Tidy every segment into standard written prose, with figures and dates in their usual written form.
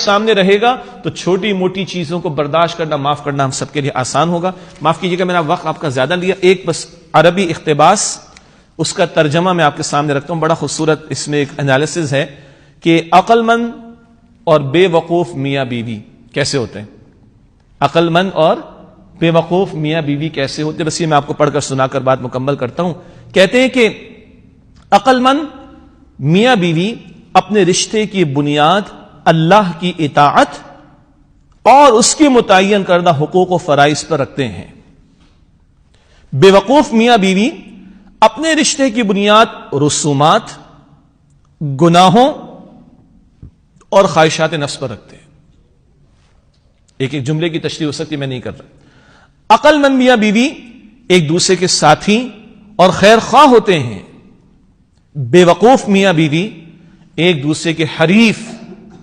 سامنے رہے گا تو چھوٹی موٹی چیزوں کو برداشت کرنا، معاف کرنا ہم سب کے لیے آسان ہوگا۔ معاف کیجیے گا میرا وقت آپ کا زیادہ لیا، ایک بس عربی اقتباس اس کا ترجمہ میں آپ کے سامنے رکھتا ہوں، بڑا خوبصورت اس میں ایک انالیسز ہے کہ عقل مند اور بے وقوف میاں بیوی کیسے ہوتے ہیں، عقل مند اور بے وقوف میاں بیوی کیسے ہوتے ہیں۔ بس یہ میں آپ کو پڑھ کر سنا کر بات مکمل کرتا ہوں۔ کہتے ہیں کہ عقل مند میاں بیوی اپنے رشتے کی بنیاد اللہ کی اطاعت اور اس کے متعین کردہ حقوق و فرائض پر رکھتے ہیں۔ بے وقوف میاں بیوی اپنے رشتے کی بنیاد رسومات، گناہوں اور خواہشات نفس پر رکھتے ہیں۔ ایک ایک جملے کی تشریح ہو سکتی میں نہیں کر رہا۔ عقل مند میاں بیوی ایک دوسرے کے ساتھی اور خیر خواہ ہوتے ہیں، بے وقوف میاں بیوی ایک دوسرے کے حریف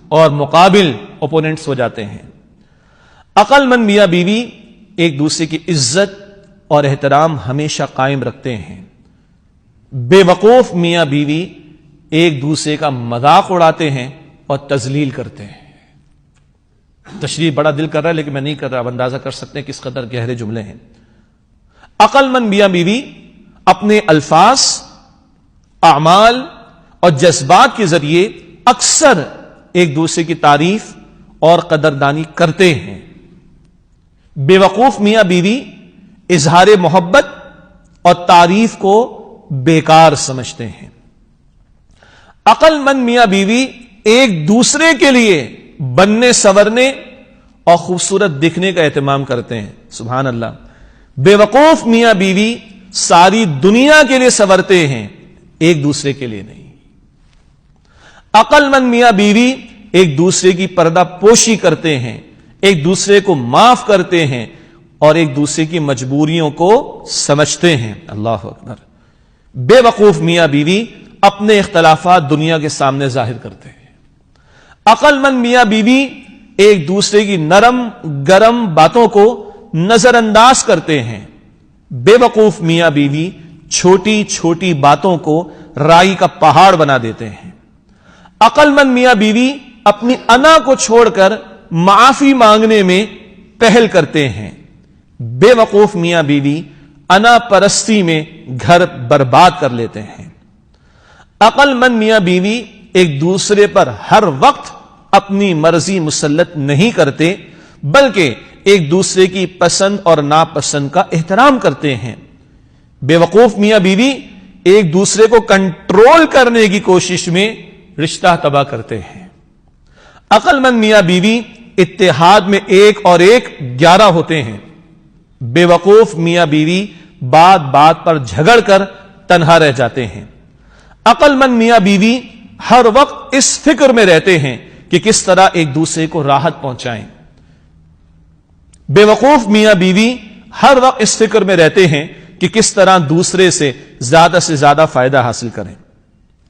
اور مقابل اوپوننٹس ہو جاتے ہیں۔ عقل مند میاں بیوی ایک دوسرے کی عزت اور احترام ہمیشہ قائم رکھتے ہیں، بے وقوف میاں بیوی ایک دوسرے کا مذاق اڑاتے ہیں اور تذلیل کرتے ہیں۔ تشریح بڑا دل کر رہا ہے لیکن میں نہیں کر رہا، اب اندازہ کر سکتے ہیں کس قدر گہرے جملے ہیں۔ عقل مند میاں بیوی اپنے الفاظ، اعمال اور جذبات کے ذریعے اکثر ایک دوسرے کی تعریف اور قدردانی کرتے ہیں۔ بے وقوف میاں بیوی اظہار محبت اور تعریف کو بیکار سمجھتے ہیں۔ عقل مند میاں بیوی ایک دوسرے کے لیے بننے سنورنے اور خوبصورت دکھنے کا اہتمام کرتے ہیں۔ سبحان اللہ۔ بے وقوف میاں بیوی ساری دنیا کے لیے سنورتے ہیں، ایک دوسرے کے لیے نہیں۔ عقل مند میاں بیوی ایک دوسرے کی پردہ پوشی کرتے ہیں، ایک دوسرے کو معاف کرتے ہیں اور ایک دوسرے کی مجبوریوں کو سمجھتے ہیں۔ اللہ اکبر۔ بے وقوف میاں بیوی اپنے اختلافات دنیا کے سامنے ظاہر کرتے ہیں۔ عقل مند میاں بیوی ایک دوسرے کی نرم گرم باتوں کو نظر انداز کرتے ہیں، بے وقوف میاں بیوی چھوٹی چھوٹی باتوں کو رائی کا پہاڑ بنا دیتے ہیں۔ عقل مند میاں بیوی اپنی انا کو چھوڑ کر معافی مانگنے میں پہل کرتے ہیں، بے وقوف میاں بیوی انا پرستی میں گھر برباد کر لیتے ہیں۔ عقل مند میاں بیوی ایک دوسرے پر ہر وقت اپنی مرضی مسلط نہیں کرتے بلکہ ایک دوسرے کی پسند اور ناپسند کا احترام کرتے ہیں۔ بے وقوف میاں بیوی ایک دوسرے کو کنٹرول کرنے کی کوشش میں رشتہ تباہ کرتے ہیں۔ عقل مند میاں بیوی اتحاد میں ایک اور ایک 11 ہوتے ہیں، بے وقوف میاں بیوی بات بات پر جھگڑ کر تنہا رہ جاتے ہیں۔ عقل مند میاں بیوی ہر وقت اس فکر میں رہتے ہیں کہ کس طرح ایک دوسرے کو راحت پہنچائیں، بے وقوف میاں بیوی ہر وقت اس فکر میں رہتے ہیں کہ کس طرح دوسرے سے زیادہ فائدہ حاصل کریں۔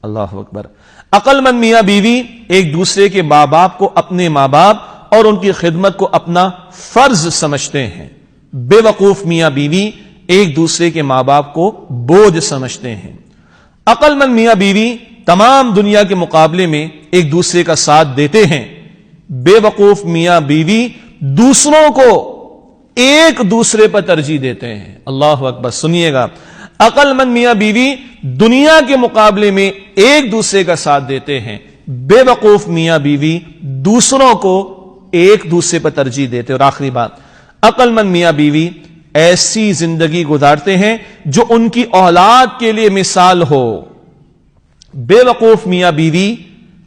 اللہ اکبر۔ عقل مند میاں بیوی ایک دوسرے کے ماں باپ کو اپنے ماں باپ اور ان کی خدمت کو اپنا فرض سمجھتے ہیں، بے وقوف میاں بیوی ایک دوسرے کے ماں باپ کو بوجھ سمجھتے ہیں۔ عقل مند میاں بیوی تمام دنیا کے مقابلے میں ایک دوسرے کا ساتھ دیتے ہیں، بے وقوف میاں بیوی دوسروں کو ایک دوسرے پر ترجیح دیتے ہیں۔ اللہ اکبر۔ سنیے گا، عقل مند میاں بیوی دنیا کے مقابلے میں ایک دوسرے کا ساتھ دیتے ہیں، بے وقوف میاں بیوی دوسروں کو ایک دوسرے پر ترجیح دیتے ہیں۔ اور آخری بات، عقل مند میاں بیوی ایسی زندگی گزارتے ہیں جو ان کی اولاد کے لیے مثال ہو، بے وقوف میاں بیوی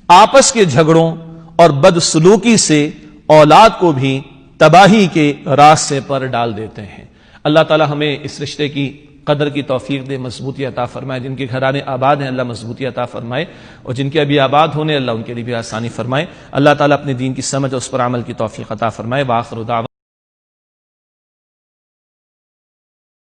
آپس کے جھگڑوں اور بدسلوکی سے اولاد کو بھی تباہی کے راستے پر ڈال دیتے ہیں۔ اللہ تعالی ہمیں اس رشتے کی قدر کی توفیق دے، مضبوطی عطا فرمائے۔ جن کے گھرانے آباد ہیں اللہ مضبوطی عطا فرمائے، اور جن کے ابھی آباد ہونے اللہ ان کے لیے بھی آسانی فرمائے۔ اللہ تعالی اپنے دین کی سمجھ اور اس پر عمل کی توفیق عطا فرمائے۔ وآخر دعوانا